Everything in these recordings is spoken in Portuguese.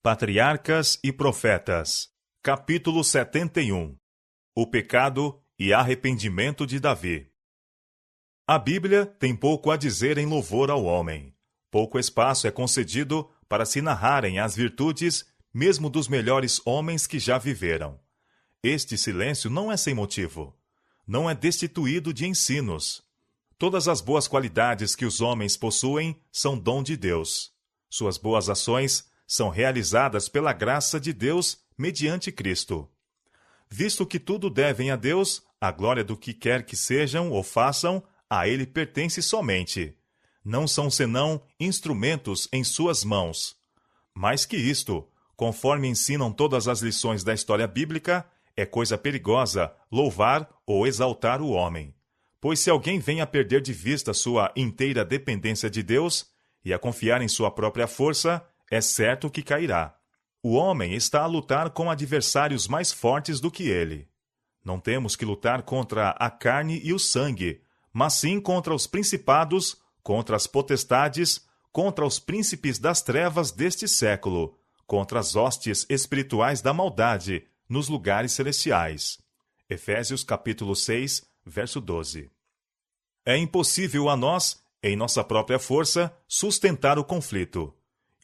Patriarcas e Profetas, capítulo 71. O pecado e arrependimento de Davi. A Bíblia tem pouco a dizer em louvor ao homem. Pouco espaço é concedido para se narrarem as virtudes, mesmo dos melhores homens que já viveram. Este silêncio não é sem motivo. Não é destituído de ensinos. Todas as boas qualidades que os homens possuem são dom de Deus. Suas boas ações são realizadas pela graça de Deus mediante Cristo. Visto que tudo devem a Deus, a glória do que quer que sejam ou façam, a Ele pertence somente. Não são senão instrumentos em suas mãos. Mais que isto, conforme ensinam todas as lições da história bíblica, é coisa perigosa louvar ou exaltar o homem. Pois se alguém vem a perder de vista sua inteira dependência de Deus e a confiar em sua própria força, é certo que cairá. O homem está a lutar com adversários mais fortes do que ele. Não temos que lutar contra a carne e o sangue, mas sim contra os principados, contra as potestades, contra os príncipes das trevas deste século, contra as hostes espirituais da maldade nos lugares celestiais. Efésios capítulo 6, verso 12. É impossível a nós, em nossa própria força, sustentar o conflito.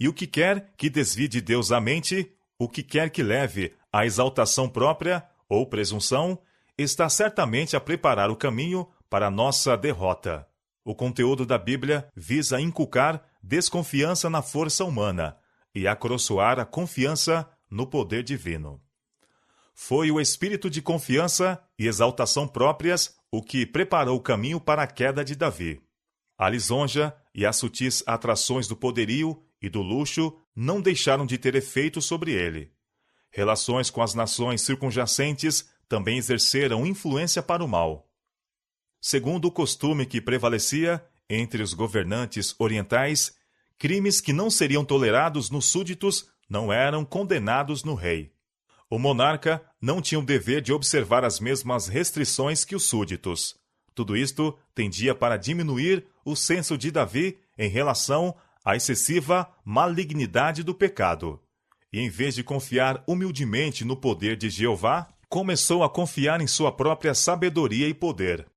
E o que quer que desvie de Deus a mente, o que quer que leve à exaltação própria ou presunção, está certamente a preparar o caminho para a nossa derrota. O conteúdo da Bíblia visa inculcar desconfiança na força humana e acoroçoar a confiança no poder divino. Foi o espírito de confiança e exaltação próprias o que preparou o caminho para a queda de Davi. A lisonja e as sutis atrações do poderio e do luxo não deixaram de ter efeito sobre ele. Relações com as nações circunjacentes também exerceram influência para o mal. Segundo o costume que prevalecia entre os governantes orientais, crimes que não seriam tolerados nos súditos não eram condenados no rei. O monarca não tinha o dever de observar as mesmas restrições que os súditos. Tudo isto tendia para diminuir o senso de Davi em relação à excessiva malignidade do pecado. E em vez de confiar humildemente no poder de Jeová, começou a confiar em sua própria sabedoria e poder.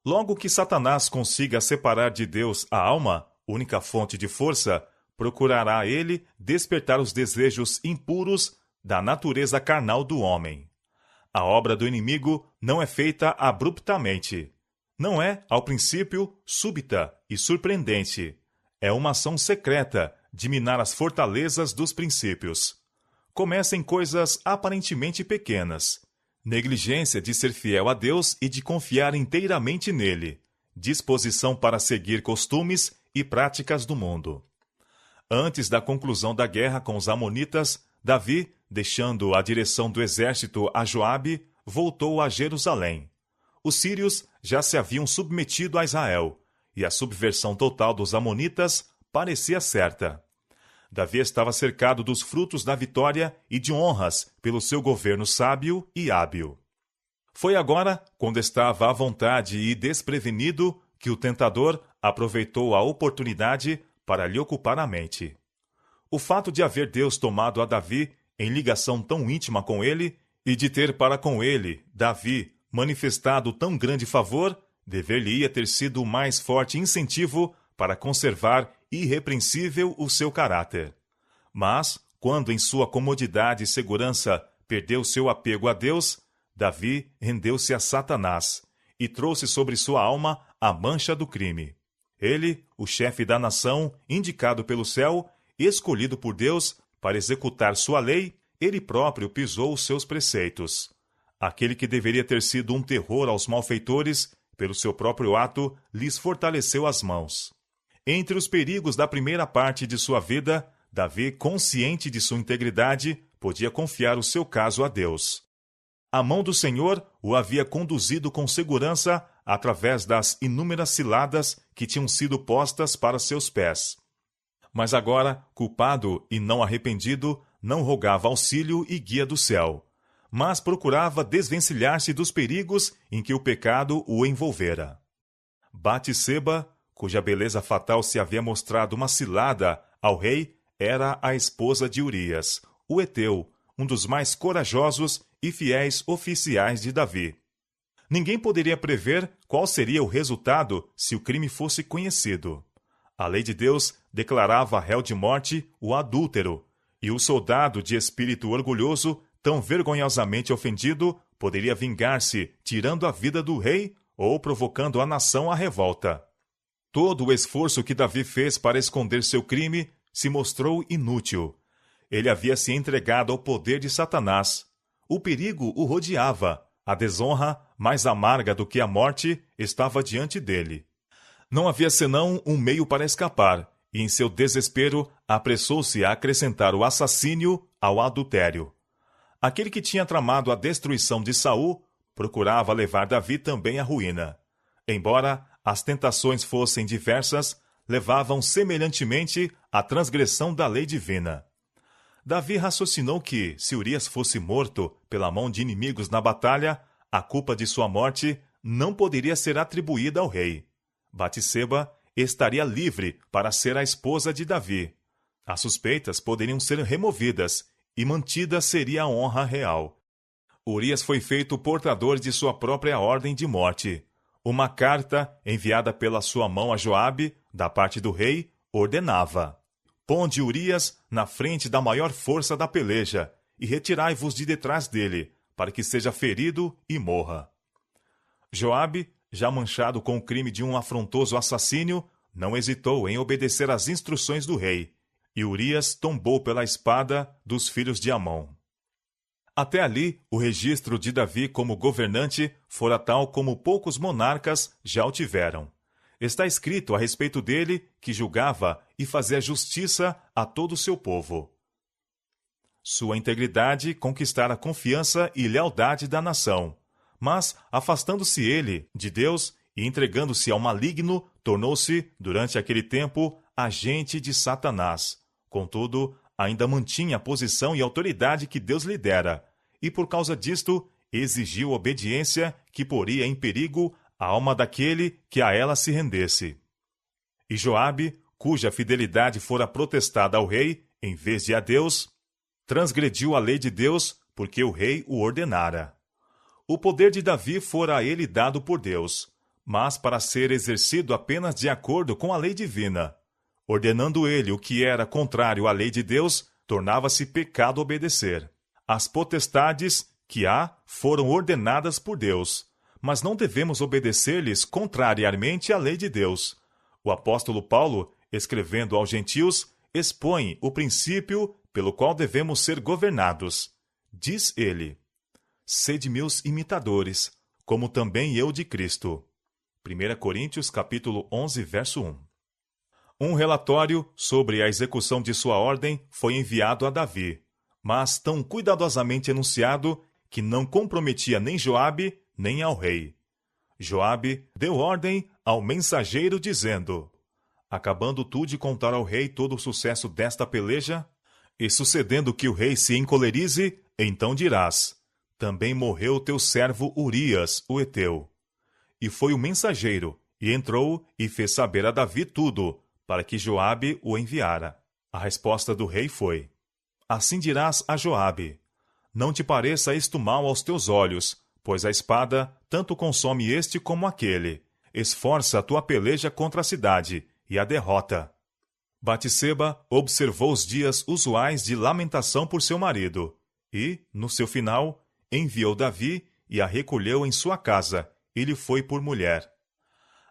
Logo que Satanás consiga separar de Deus a alma, única fonte de força, procurará ele despertar os desejos impuros da natureza carnal do homem. A obra do inimigo não é feita abruptamente. Não é, ao princípio, súbita e surpreendente. É uma ação secreta de minar as fortalezas dos princípios. Começa em coisas aparentemente pequenas. Negligência de ser fiel a Deus e de confiar inteiramente nele. Disposição para seguir costumes e práticas do mundo. Antes da conclusão da guerra com os amonitas, Davi, deixando a direção do exército a Joabe, voltou a Jerusalém. Os sírios já se haviam submetido a Israel, e a subversão total dos amonitas parecia certa. Davi estava cercado dos frutos da vitória e de honras pelo seu governo sábio e hábil. Foi agora, quando estava à vontade e desprevenido, que o tentador aproveitou a oportunidade para lhe ocupar a mente. O fato de haver Deus tomado a Davi em ligação tão íntima com ele e de ter para com ele, Davi, manifestado tão grande favor, dever-lhe-ia ter sido o mais forte incentivo para conservar irrepreensível o seu caráter. Mas, quando em sua comodidade e segurança perdeu seu apego a Deus, Davi rendeu-se a Satanás e trouxe sobre sua alma a mancha do crime. Ele, o chefe da nação, indicado pelo céu, escolhido por Deus para executar sua lei, ele próprio pisou os seus preceitos. Aquele que deveria ter sido um terror aos malfeitores, pelo seu próprio ato, lhes fortaleceu as mãos. Entre os perigos da primeira parte de sua vida, Davi, consciente de sua integridade, podia confiar o seu caso a Deus. A mão do Senhor o havia conduzido com segurança através das inúmeras ciladas que tinham sido postas para seus pés. Mas agora, culpado e não arrependido, não rogava auxílio e guia do céu, mas procurava desvencilhar-se dos perigos em que o pecado o envolvera. Batseba, cuja beleza fatal se havia mostrado uma cilada ao rei, era a esposa de Urias, o heteu, um dos mais corajosos e fiéis oficiais de Davi. Ninguém poderia prever qual seria o resultado se o crime fosse conhecido. A lei de Deus declarava réu de morte o adúltero, e o soldado de espírito orgulhoso, tão vergonhosamente ofendido, poderia vingar-se tirando a vida do rei ou provocando a nação à revolta. Todo o esforço que Davi fez para esconder seu crime se mostrou inútil. Ele havia se entregado ao poder de Satanás. O perigo o rodeava. A desonra, mais amarga do que a morte, estava diante dele. Não havia senão um meio para escapar, e em seu desespero apressou-se a acrescentar o assassínio ao adultério. Aquele que tinha tramado a destruição de Saul procurava levar Davi também à ruína. Embora as tentações fossem diversas, levavam semelhantemente à transgressão da lei divina. Davi raciocinou que, se Urias fosse morto pela mão de inimigos na batalha, a culpa de sua morte não poderia ser atribuída ao rei. Batseba estaria livre para ser a esposa de Davi. As suspeitas poderiam ser removidas e mantida seria a honra real. Urias foi feito portador de sua própria ordem de morte. Uma carta, enviada pela sua mão a Joabe, da parte do rei, ordenava: Ponde Urias na frente da maior força da peleja, e retirai-vos de detrás dele, para que seja ferido e morra. Joabe, já manchado com o crime de um afrontoso assassínio, não hesitou em obedecer às instruções do rei, e Urias tombou pela espada dos filhos de Amon. Até ali, o registro de Davi como governante fora tal como poucos monarcas já o tiveram. Está escrito a respeito dele que julgava e fazia justiça a todo o seu povo. Sua integridade conquistara a confiança e lealdade da nação, mas, afastando-se ele de Deus e entregando-se ao maligno, tornou-se, durante aquele tempo, agente de Satanás. Contudo, ainda mantinha a posição e autoridade que Deus lhe dera, e por causa disto, exigiu obediência que poria em perigo a alma daquele que a ela se rendesse. E Joabe, cuja fidelidade fora protestada ao rei, em vez de a Deus, transgrediu a lei de Deus, porque o rei o ordenara. O poder de Davi fora a ele dado por Deus, mas para ser exercido apenas de acordo com a lei divina. Ordenando ele o que era contrário à lei de Deus, tornava-se pecado obedecer. As potestades que há foram ordenadas por Deus, mas não devemos obedecer-lhes contrariamente à lei de Deus. O apóstolo Paulo, escrevendo aos gentios, expõe o princípio pelo qual devemos ser governados. Diz ele: Sede meus imitadores, como também eu de Cristo. 1 Coríntios capítulo 11, verso 1. Um relatório sobre a execução de sua ordem foi enviado a Davi, mas tão cuidadosamente enunciado que não comprometia nem Joabe nem ao rei. Joabe deu ordem ao mensageiro dizendo: Acabando tu de contar ao rei todo o sucesso desta peleja, e sucedendo que o rei se encolerize, então dirás: Também morreu teu servo Urias, o heteu. E foi o mensageiro, e entrou e fez saber a Davi tudo, para que Joabe o enviara. A resposta do rei foi: Assim dirás a Joabe: Não te pareça isto mal aos teus olhos, pois a espada tanto consome este como aquele. Esforça a tua peleja contra a cidade, e a derrota. Batseba observou os dias usuais de lamentação por seu marido, e, no seu final, enviou Davi e a recolheu em sua casa, e lhe foi por mulher.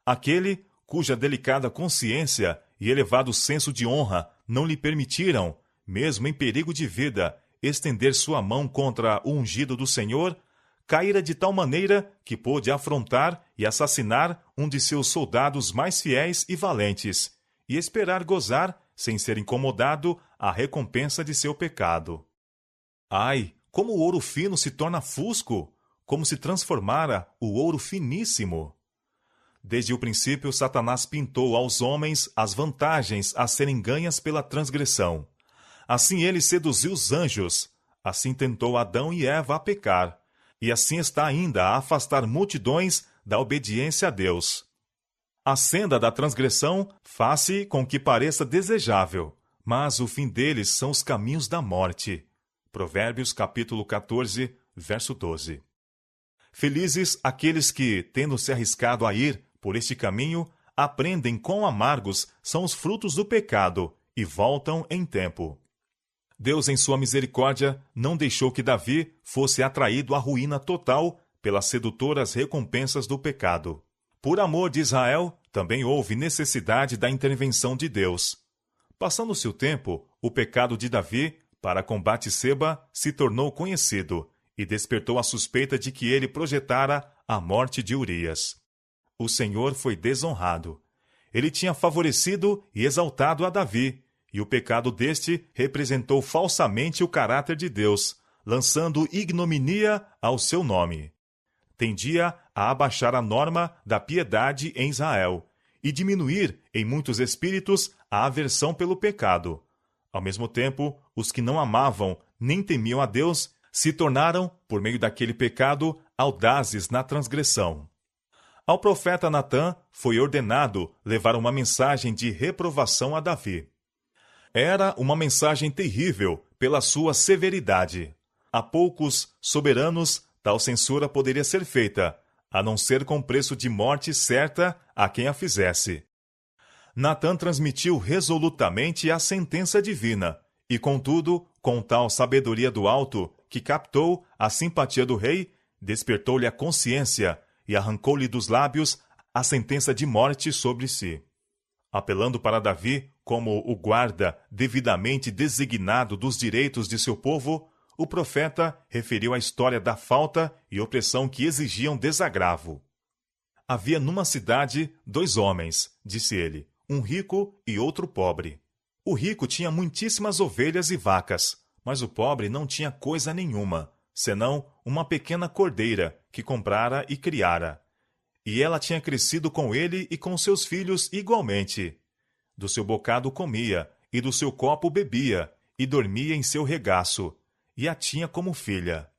Aquele cuja delicada consciência e elevado senso de honra não lhe permitiram, mesmo em perigo de vida, estender sua mão contra o ungido do Senhor, caíra de tal maneira que pôde afrontar e assassinar um de seus soldados mais fiéis e valentes, e esperar gozar, sem ser incomodado, a recompensa de seu pecado. Ai, como o ouro fino se torna fusco! Como se transformara o ouro finíssimo! Desde o princípio, Satanás pintou aos homens as vantagens a serem ganhas pela transgressão. Assim ele seduziu os anjos, assim tentou Adão e Eva a pecar, e assim está ainda a afastar multidões da obediência a Deus. A senda da transgressão faz-se com que pareça desejável, mas o fim deles são os caminhos da morte. Provérbios capítulo 14, verso 12. Felizes aqueles que, tendo se arriscado a ir por este caminho, aprendem quão amargos são os frutos do pecado e voltam em tempo. Deus, em sua misericórdia, não deixou que Davi fosse atraído à ruína total pelas sedutoras recompensas do pecado. Por amor de Israel, também houve necessidade da intervenção de Deus. Passando-se o tempo, o pecado de Davi para com Batseba se tornou conhecido e despertou a suspeita de que ele projetara a morte de Urias. O Senhor foi desonrado. Ele tinha favorecido e exaltado a Davi, e o pecado deste representou falsamente o caráter de Deus, lançando ignominia ao seu nome. Tendia a abaixar a norma da piedade em Israel e diminuir em muitos espíritos a aversão pelo pecado. Ao mesmo tempo, os que não amavam nem temiam a Deus se tornaram, por meio daquele pecado, audazes na transgressão. Ao profeta Natã foi ordenado levar uma mensagem de reprovação a Davi. Era uma mensagem terrível pela sua severidade. A poucos soberanos tal censura poderia ser feita, a não ser com preço de morte certa a quem a fizesse. Natã transmitiu resolutamente a sentença divina, e contudo, com tal sabedoria do alto, que captou a simpatia do rei, despertou-lhe a consciência e arrancou-lhe dos lábios a sentença de morte sobre si. Apelando para Davi como o guarda devidamente designado dos direitos de seu povo, o profeta referiu a história da falta e opressão que exigiam desagravo. Havia numa cidade 2 homens, disse ele, um rico e outro pobre. O rico tinha muitíssimas ovelhas e vacas, mas o pobre não tinha coisa nenhuma, senão uma pequena cordeira que comprara e criara. E ela tinha crescido com ele e com seus filhos igualmente. Do seu bocado comia, e do seu copo bebia, e dormia em seu regaço, e a tinha como filha.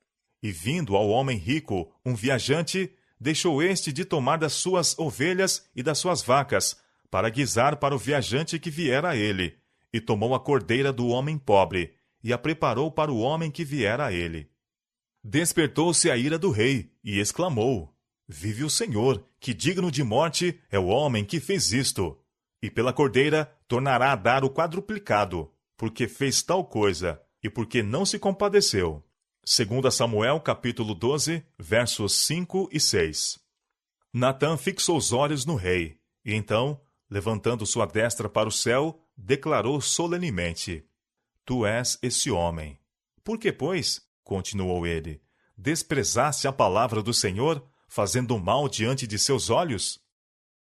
E vindo ao homem rico, um viajante, deixou este de tomar das suas ovelhas e das suas vacas, para guisar para o viajante que viera a ele, e tomou a cordeira do homem pobre, e a preparou para o homem que viera a ele. Despertou-se a ira do rei, e exclamou: Vive o Senhor, que digno de morte é o homem que fez isto. E pela cordeira tornará a dar o quadruplicado, porque fez tal coisa, e porque não se compadeceu. 2 Samuel capítulo 12, versos 5 e 6. Natã fixou os olhos no rei, e então, levantando sua destra para o céu, declarou solenemente: Tu és esse homem. Por que, pois, continuou ele, desprezaste a palavra do Senhor, fazendo mal diante de seus olhos?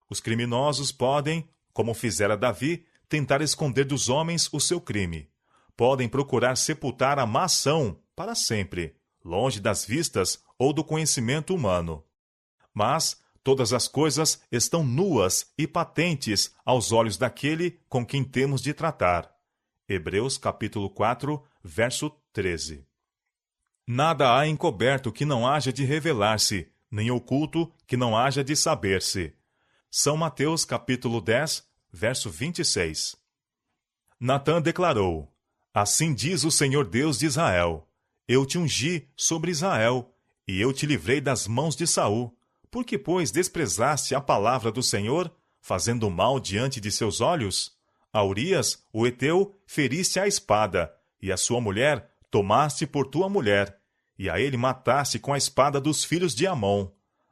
Os criminosos podem, como fizera Davi, tentar esconder dos homens o seu crime. Podem procurar sepultar a má ação para sempre, longe das vistas ou do conhecimento humano. Mas todas as coisas estão nuas e patentes aos olhos daquele com quem temos de tratar. Hebreus capítulo 4, verso 13. Nada há encoberto que não haja de revelar-se, nem oculto que não haja de saber-se. São Mateus capítulo 10, verso 26. Natã declarou: Assim diz o Senhor Deus de Israel: Eu te ungi sobre Israel, e eu te livrei das mãos de Saul. Por que, pois, desprezaste a palavra do Senhor, fazendo mal diante de seus olhos? A Urias, o heteu, feriste à espada, e a sua mulher tomaste por tua mulher, e a ele mataste com a espada dos filhos de Amon.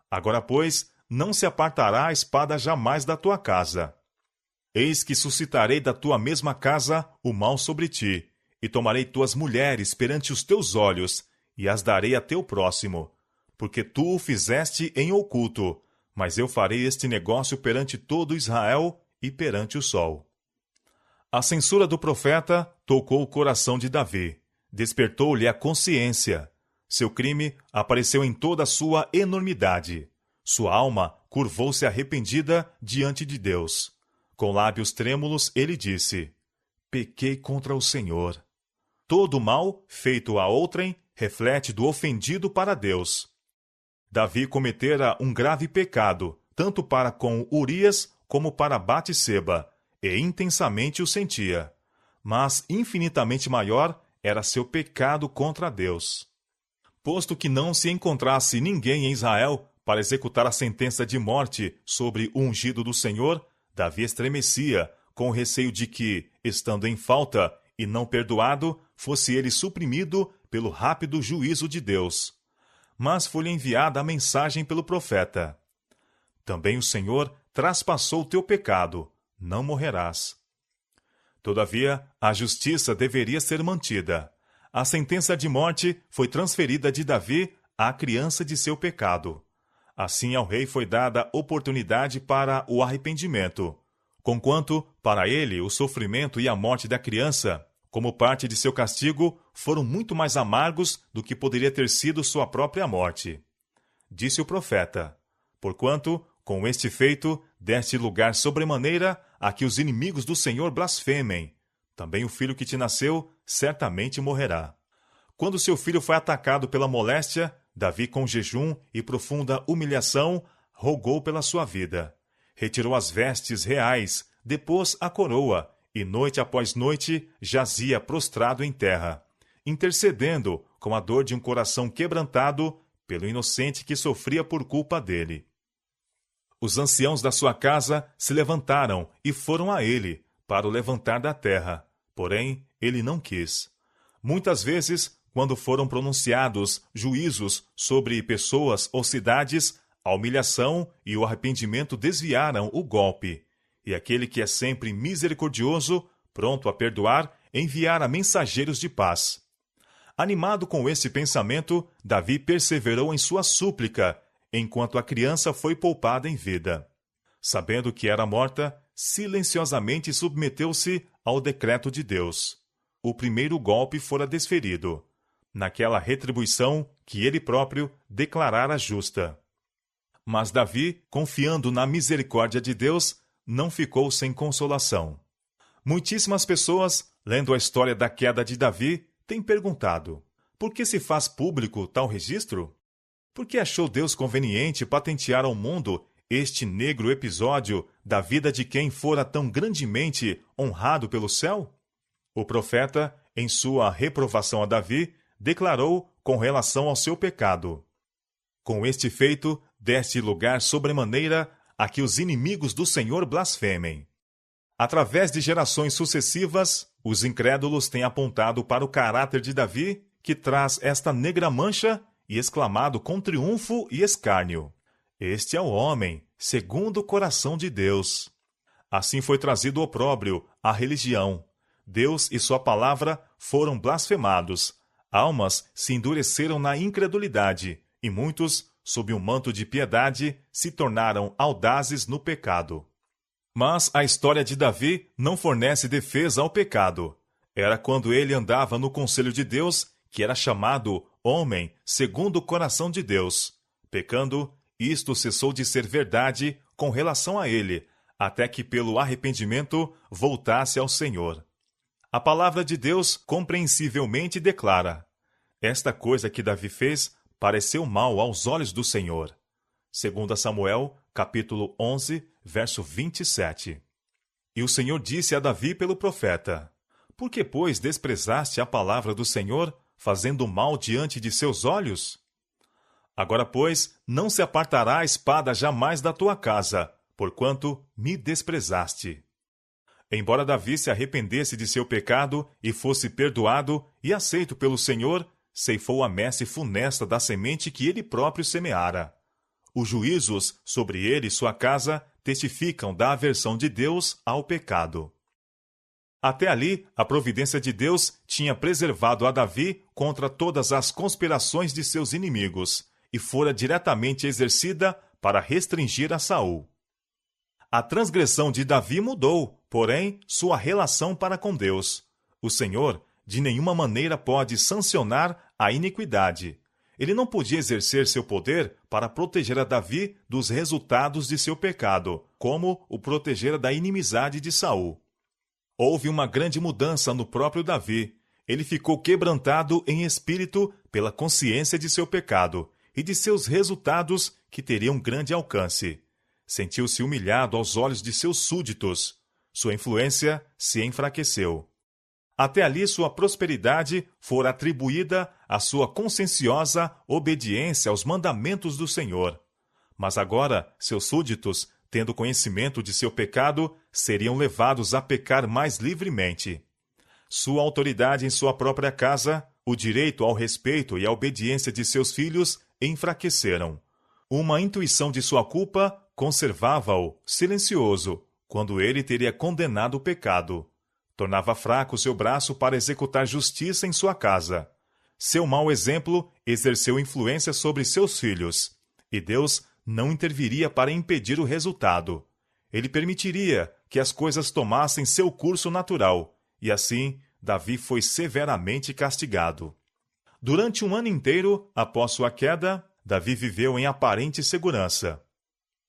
Agora, pois, não se apartará a espada jamais da tua casa. Eis que suscitarei da tua mesma casa o mal sobre ti, e tomarei tuas mulheres perante os teus olhos, e as darei a teu próximo. Porque tu o fizeste em oculto, mas eu farei este negócio perante todo Israel e perante o sol. A censura do profeta tocou o coração de Davi, despertou-lhe a consciência. Seu crime apareceu em toda a sua enormidade. Sua alma curvou-se arrependida diante de Deus. Com lábios trêmulos, ele disse: Pequei contra o Senhor. Todo mal feito a outrem reflete do ofendido para Deus. Davi cometera um grave pecado, tanto para com Urias como para Batseba, e intensamente o sentia. mas infinitamente maior era seu pecado contra Deus. Posto que não se encontrasse ninguém em Israel para executar a sentença de morte sobre o ungido do Senhor, Davi estremecia, com o receio de que, estando em falta e não perdoado, fosse ele suprimido pelo rápido juízo de Deus. Mas foi-lhe enviada a mensagem pelo profeta: também o Senhor traspassou o teu pecado, não morrerás. Todavia, a justiça deveria ser mantida. A sentença de morte foi transferida de Davi à criança de seu pecado. Assim ao rei foi dada oportunidade para o arrependimento, conquanto, para ele, o sofrimento e a morte da criança, como parte de seu castigo, foram muito mais amargos do que poderia ter sido sua própria morte. Disse o profeta: porquanto, com este feito, deste lugar sobremaneira a que os inimigos do Senhor blasfemem. Também o filho que te nasceu certamente morrerá. Quando seu filho foi atacado pela moléstia, Davi, com jejum e profunda humilhação, rogou pela sua vida. Retirou as vestes reais, depôs a coroa, e noite após noite jazia prostrado em terra, intercedendo, com a dor de um coração quebrantado, pelo inocente que sofria por culpa dele. Os anciãos da sua casa se levantaram e foram a ele, para o levantar da terra. Porém, ele não quis. Muitas vezes, quando foram pronunciados juízos sobre pessoas ou cidades, a humilhação e o arrependimento desviaram o golpe. E aquele que é sempre misericordioso, pronto a perdoar, enviara mensageiros de paz. Animado com esse pensamento, Davi perseverou em sua súplica, enquanto a criança foi poupada em vida. Sabendo que era morta, silenciosamente submeteu-se ao decreto de Deus. O primeiro golpe fora desferido, naquela retribuição que ele próprio declarara justa. Mas Davi, confiando na misericórdia de Deus, não ficou sem consolação. Muitíssimas pessoas, lendo a história da queda de Davi, têm perguntado: por que se faz público tal registro? Por que achou Deus conveniente patentear ao mundo este negro episódio da vida de quem fora tão grandemente honrado pelo céu? O profeta, em sua reprovação a Davi, declarou com relação ao seu pecado: com este feito, deste lugar sobremaneira a que os inimigos do Senhor blasfemem. Através de gerações sucessivas, os incrédulos têm apontado para o caráter de Davi, que traz esta negra mancha, e exclamado com triunfo e escárnio: este é o homem, segundo o coração de Deus. Assim foi trazido o opróbrio à religião. Deus e sua palavra foram blasfemados. Almas se endureceram na incredulidade, e muitos, sob um manto de piedade, se tornaram audazes no pecado. Mas a história de Davi não fornece defesa ao pecado. Era quando ele andava no conselho de Deus que era chamado homem segundo o coração de Deus. Pecando, isto cessou de ser verdade com relação a ele, até que pelo arrependimento voltasse ao Senhor. A palavra de Deus compreensivelmente declara: esta coisa que Davi fez pareceu mal aos olhos do Senhor. 2 Samuel, capítulo 11, verso 27. E o Senhor disse a Davi pelo profeta: por que, pois, desprezaste a palavra do Senhor, fazendo mal diante de seus olhos? Agora, pois, não se apartará a espada jamais da tua casa, porquanto me desprezaste. Embora Davi se arrependesse de seu pecado e fosse perdoado e aceito pelo Senhor, ceifou a messe funesta da semente que ele próprio semeara. Os juízos sobre ele e sua casa testificam da aversão de Deus ao pecado. Até ali, a providência de Deus tinha preservado a Davi contra todas as conspirações de seus inimigos, e fora diretamente exercida para restringir a Saul. A transgressão de Davi mudou, porém, sua relação para com Deus. O Senhor, de nenhuma maneira, pode sancionar a iniquidade. Ele não podia exercer seu poder para proteger a Davi dos resultados de seu pecado, como o protegera da inimizade de Saul. Houve uma grande mudança no próprio Davi. Ele ficou quebrantado em espírito pela consciência de seu pecado e de seus resultados que teriam grande alcance. Sentiu-se humilhado aos olhos de seus súditos. Sua influência se enfraqueceu. Até ali sua prosperidade fora atribuída à sua conscienciosa obediência aos mandamentos do Senhor. Mas agora, seus súditos, tendo conhecimento de seu pecado, seriam levados a pecar mais livremente. Sua autoridade em sua própria casa, o direito ao respeito e à obediência de seus filhos enfraqueceram. Uma intuição de sua culpa conservava-o silencioso, quando ele teria condenado o pecado. Tornava fraco seu braço para executar justiça em sua casa. Seu mau exemplo exerceu influência sobre seus filhos, e Deus não interviria para impedir o resultado. Ele permitiria que as coisas tomassem seu curso natural, e assim Davi foi severamente castigado. Durante um ano inteiro, após sua queda, Davi viveu em aparente segurança.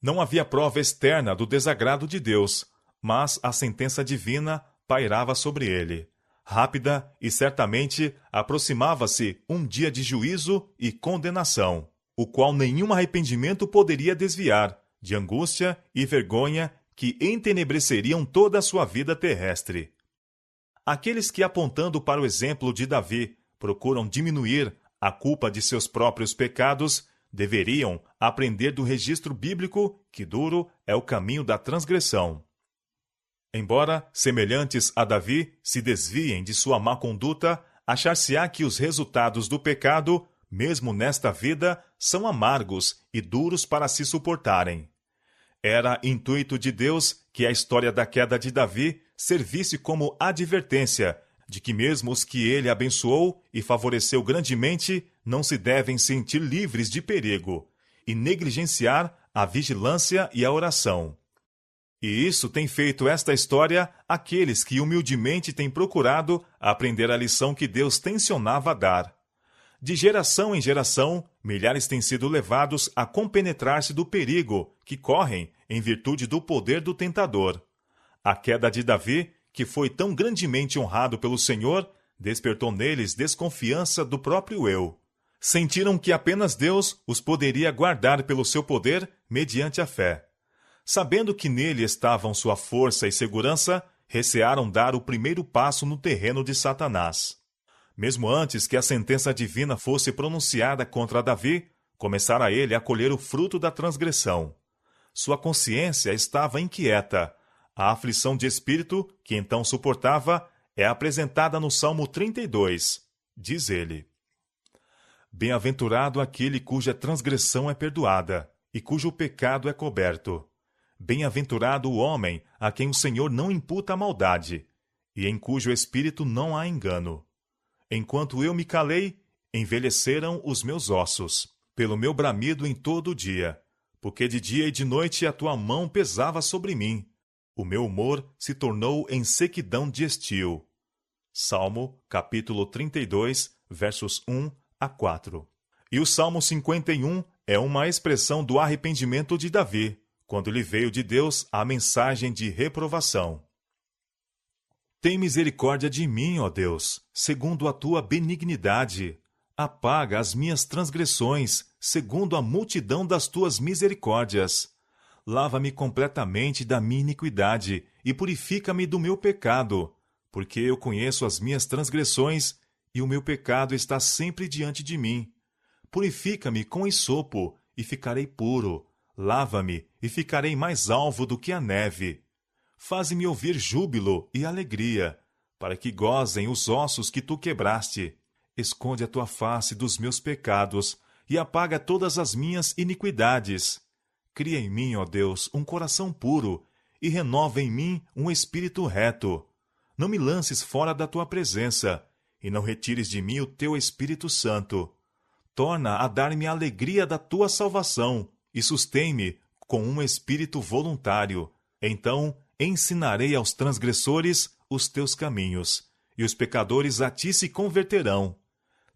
Não havia prova externa do desagrado de Deus, mas a sentença divina pairava sobre ele. Rápida e certamente aproximava-se um dia de juízo e condenação, o qual nenhum arrependimento poderia desviar, de angústia e vergonha que entenebreceriam toda a sua vida terrestre. Aqueles que, apontando para o exemplo de Davi, procuram diminuir a culpa de seus próprios pecados, deveriam aprender do registro bíblico que duro é o caminho da transgressão. Embora semelhantes a Davi se desviem de sua má conduta, achar-se-á que os resultados do pecado, mesmo nesta vida, são amargos e duros para se suportarem. Era intuito de Deus que a história da queda de Davi servisse como advertência de que mesmo os que ele abençoou e favoreceu grandemente não se devem sentir livres de perigo e negligenciar a vigilância e a oração. E isso tem feito esta história aqueles que humildemente têm procurado aprender a lição que Deus tencionava dar. De geração em geração, milhares têm sido levados a compenetrar-se do perigo que correm em virtude do poder do tentador. A queda de Davi, que foi tão grandemente honrado pelo Senhor, despertou neles desconfiança do próprio eu. Sentiram que apenas Deus os poderia guardar pelo seu poder mediante a fé. Sabendo que nele estavam sua força e segurança, recearam dar o primeiro passo no terreno de Satanás. Mesmo antes que a sentença divina fosse pronunciada contra Davi, começara ele a colher o fruto da transgressão. Sua consciência estava inquieta. A aflição de espírito, que então suportava, é apresentada no Salmo 32. Diz ele: Bem-aventurado aquele cuja transgressão é perdoada, e cujo pecado é coberto. Bem-aventurado o homem a quem o Senhor não imputa a maldade, e em cujo espírito não há engano. Enquanto eu me calei, envelheceram os meus ossos, pelo meu bramido em todo o dia, porque de dia e de noite a tua mão pesava sobre mim. O meu humor se tornou em sequidão de estio. Salmo, capítulo 32, versos 1 a 4. E o Salmo 51 é uma expressão do arrependimento de Davi, quando lhe veio de Deus a mensagem de reprovação. Tem misericórdia de mim, ó Deus, segundo a tua benignidade. Apaga as minhas transgressões, segundo a multidão das tuas misericórdias. Lava-me completamente da minha iniquidade e purifica-me do meu pecado, porque eu conheço as minhas transgressões e o meu pecado está sempre diante de mim. Purifica-me com hisopo e ficarei puro. Lava-me e ficarei mais alvo do que a neve. Faze-me ouvir júbilo e alegria, para que gozem os ossos que tu quebraste. Esconde a tua face dos meus pecados e apaga todas as minhas iniquidades. Cria em mim, ó Deus, um coração puro e renova em mim um espírito reto. Não me lances fora da tua presença e não retires de mim o teu Espírito Santo. Torna a dar-me a alegria da tua salvação e sustém-me com um espírito voluntário. Então ensinarei aos transgressores os teus caminhos, e os pecadores a ti se converterão.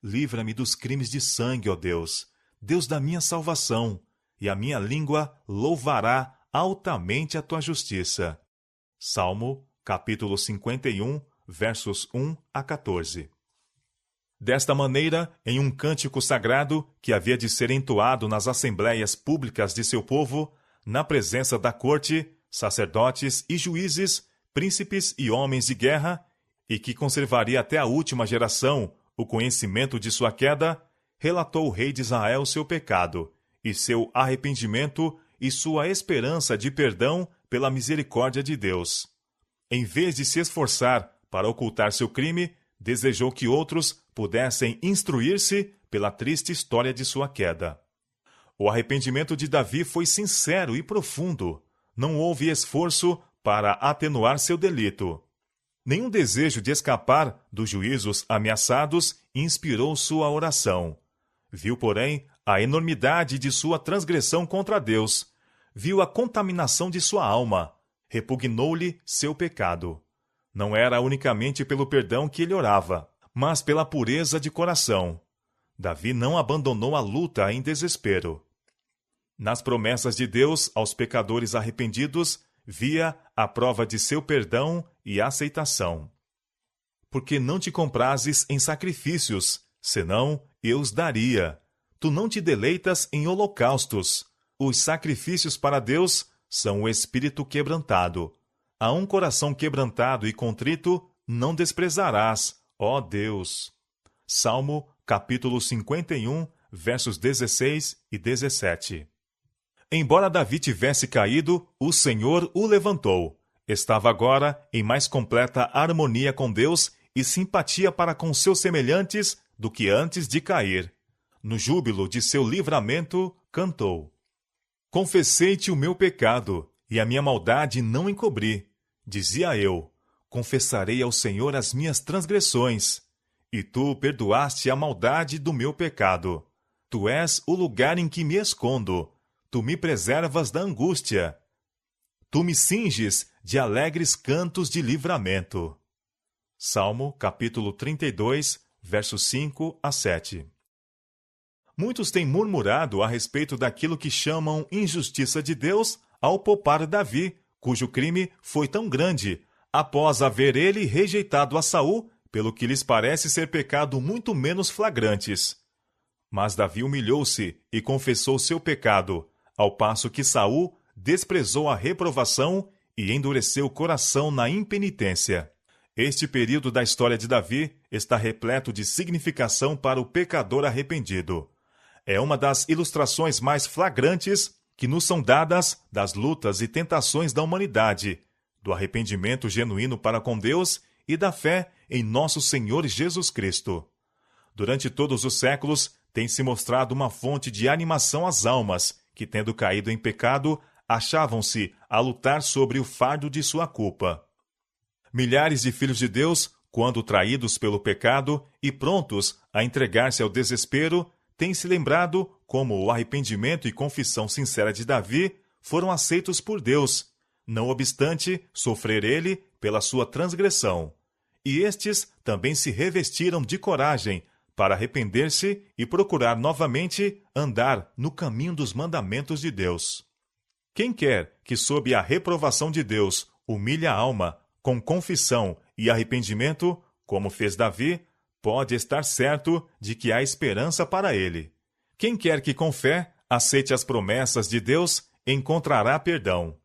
Livra-me dos crimes de sangue, ó Deus, Deus da minha salvação, e a minha língua louvará altamente a tua justiça. Salmo, capítulo 51, versos 1 a 14. Desta maneira, em um cântico sagrado que havia de ser entoado nas assembleias públicas de seu povo, na presença da corte, sacerdotes e juízes, príncipes e homens de guerra, e que conservaria até a última geração o conhecimento de sua queda, relatou o rei de Israel seu pecado, e seu arrependimento e sua esperança de perdão pela misericórdia de Deus. Em vez de se esforçar para ocultar seu crime, desejou que outros pudessem instruir-se pela triste história de sua queda. O arrependimento de Davi foi sincero e profundo. Não houve esforço para atenuar seu delito. Nenhum desejo de escapar dos juízos ameaçados inspirou sua oração. Viu, porém, a enormidade de sua transgressão contra Deus. Viu a contaminação de sua alma. Repugnou-lhe seu pecado. Não era unicamente pelo perdão que ele orava, mas pela pureza de coração. Davi não abandonou a luta em desespero. Nas promessas de Deus aos pecadores arrependidos, via a prova de seu perdão e aceitação. Porque não te comprases em sacrifícios, senão eu os daria. Tu não te deleitas em holocaustos. Os sacrifícios para Deus são o espírito quebrantado. A um coração quebrantado e contrito não desprezarás, ó Deus. Salmo, capítulo 51, versos 16 e 17. Embora Davi tivesse caído, o Senhor o levantou. Estava agora em mais completa harmonia com Deus e simpatia para com seus semelhantes do que antes de cair. No júbilo de seu livramento, cantou: Confessei-te o meu pecado, e a minha maldade não encobri. Dizia eu: confessarei ao Senhor as minhas transgressões. E tu perdoaste a maldade do meu pecado. Tu és o lugar em que me escondo. Tu me preservas da angústia. Tu me cinges de alegres cantos de livramento. Salmo, capítulo 32, versos 5 a 7. Muitos têm murmurado a respeito daquilo que chamam injustiça de Deus ao poupar Davi, cujo crime foi tão grande, após haver ele rejeitado a Saul, pelo que lhes parece ser pecado muito menos flagrantes. Mas Davi humilhou-se e confessou seu pecado, ao passo que Saul desprezou a reprovação e endureceu o coração na impenitência. Este período da história de Davi está repleto de significação para o pecador arrependido. É uma das ilustrações mais flagrantes que nos são dadas das lutas e tentações da humanidade, do arrependimento genuíno para com Deus e da fé em nosso Senhor Jesus Cristo. Durante todos os séculos, tem se mostrado uma fonte de animação às almas que, tendo caído em pecado, achavam-se a lutar sobre o fardo de sua culpa. Milhares de filhos de Deus, quando traídos pelo pecado e prontos a entregar-se ao desespero, têm se lembrado como o arrependimento e confissão sincera de Davi foram aceitos por Deus, não obstante sofrer ele pela sua transgressão. E estes também se revestiram de coragem para arrepender-se e procurar novamente andar no caminho dos mandamentos de Deus. Quem quer que, sob a reprovação de Deus, humilhe a alma com confissão e arrependimento, como fez Davi, pode estar certo de que há esperança para ele. Quem quer que com fé aceite as promessas de Deus, encontrará perdão.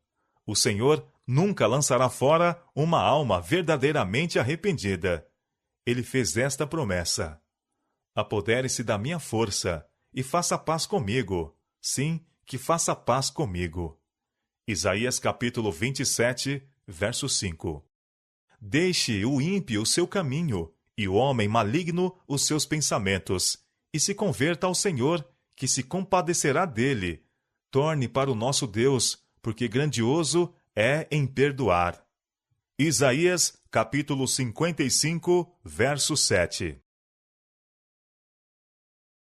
O Senhor nunca lançará fora uma alma verdadeiramente arrependida. Ele fez esta promessa: apodere-se da minha força e faça paz comigo. Sim, que faça paz comigo. Isaías capítulo 27, verso 5. Deixe o ímpio o seu caminho, e o homem maligno os seus pensamentos, e se converta ao Senhor, que se compadecerá dele. Torne para o nosso Deus, porque grandioso é em perdoar. Isaías capítulo 55, verso 7.